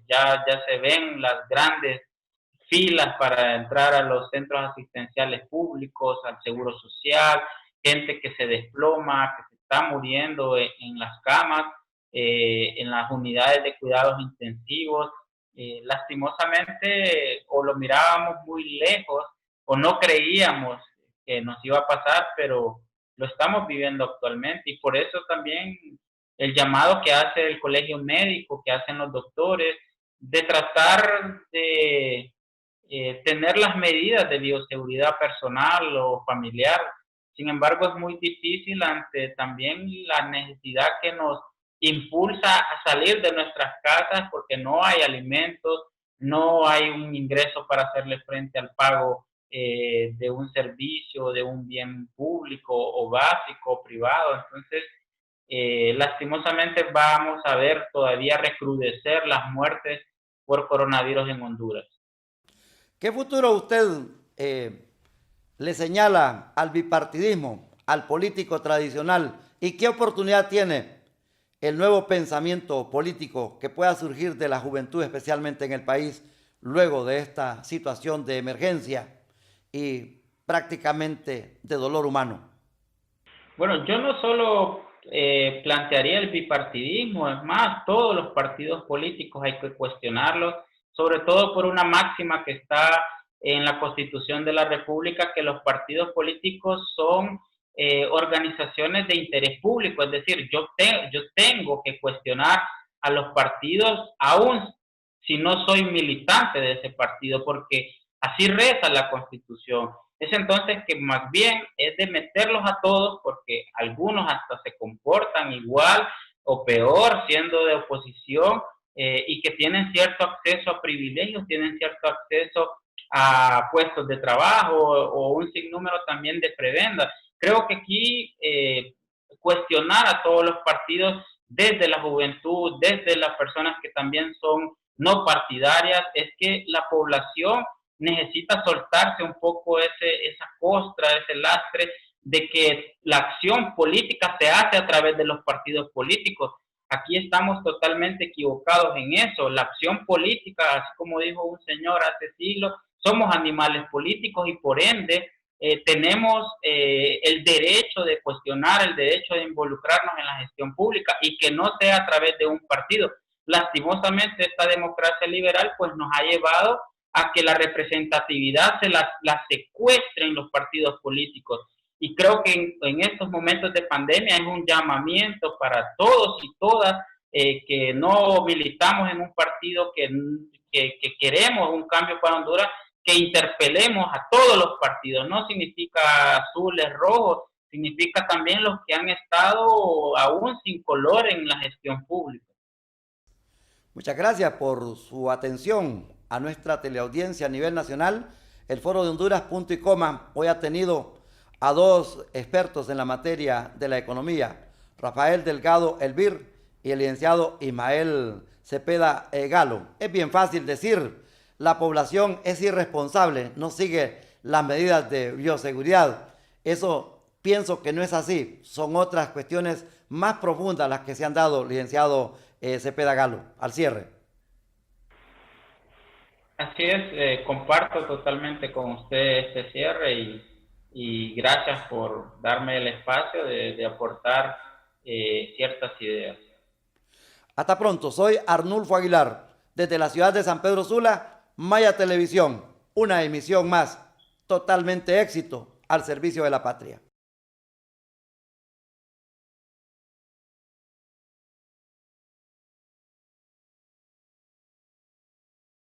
Ya se ven las grandes filas para entrar a los centros asistenciales públicos, al seguro social, gente que se desploma, que se está muriendo en las camas, en las unidades de cuidados intensivos. Lastimosamente, o lo mirábamos muy lejos, o no creíamos que nos iba a pasar, pero lo estamos viviendo actualmente, y por eso también el llamado que hace el colegio médico, que hacen los doctores, de tratar de tener las medidas de bioseguridad personal o familiar. Sin embargo, es muy difícil ante también la necesidad que nos impulsa a salir de nuestras casas, porque no hay alimentos, no hay un ingreso para hacerle frente al pago de un servicio, de un bien público o básico o privado. Entonces, lastimosamente vamos a ver todavía recrudecer las muertes por coronavirus en Honduras. ¿Qué futuro usted le señala al bipartidismo, al político tradicional, y qué oportunidad tiene el nuevo pensamiento político que pueda surgir de la juventud, especialmente en el país, luego de esta situación de emergencia y prácticamente de dolor humano? Bueno, yo no solo plantearía el bipartidismo, es más, todos los partidos políticos hay que cuestionarlos, sobre todo por una máxima que está en la Constitución de la República, que los partidos políticos son organizaciones de interés público. Es decir, yo tengo que cuestionar a los partidos, aún si no soy militante de ese partido, porque así reza la Constitución. Es entonces que más bien es de meterlos a todos, porque algunos hasta se comportan igual o peor siendo de oposición, y que tienen cierto acceso a privilegios, tienen cierto acceso a puestos de trabajo o un sinnúmero también de prebendas. Creo que aquí cuestionar a todos los partidos, desde la juventud, desde las personas que también son no partidarias, es que la población necesita soltarse un poco esa costra, ese lastre de que la acción política se hace a través de los partidos políticos. Aquí estamos totalmente equivocados en eso. La acción política, así como dijo un señor hace siglos, somos animales políticos, y por ende tenemos el derecho de cuestionar, el derecho de involucrarnos en la gestión pública, y que no sea a través de un partido. Lastimosamente, esta democracia liberal pues nos ha llevado a que la representatividad la secuestre en los partidos políticos. Y creo que en estos momentos de pandemia es un llamamiento para todos y todas que no militamos en un partido, que queremos un cambio para Honduras, que interpelemos a todos los partidos. No significa azules, rojos, significa también los que han estado aún sin color en la gestión pública. Muchas gracias por su atención a nuestra teleaudiencia a nivel nacional. El Foro de Honduras, punto y coma, hoy ha tenido a dos expertos en la materia de la economía, Rafael Delgado Elvir y el licenciado Ismael Cepeda Galo. Es bien fácil decir, la población es irresponsable, no sigue las medidas de bioseguridad. Eso pienso que no es así, son otras cuestiones más profundas las que se han dado, licenciado Cepeda Galo, al cierre. Así es, comparto totalmente con usted este cierre, y gracias por darme el espacio de aportar ciertas ideas. Hasta pronto, soy Arnulfo Aguilar, desde la ciudad de San Pedro Sula, Maya Televisión, una emisión más, totalmente éxito al servicio de la patria.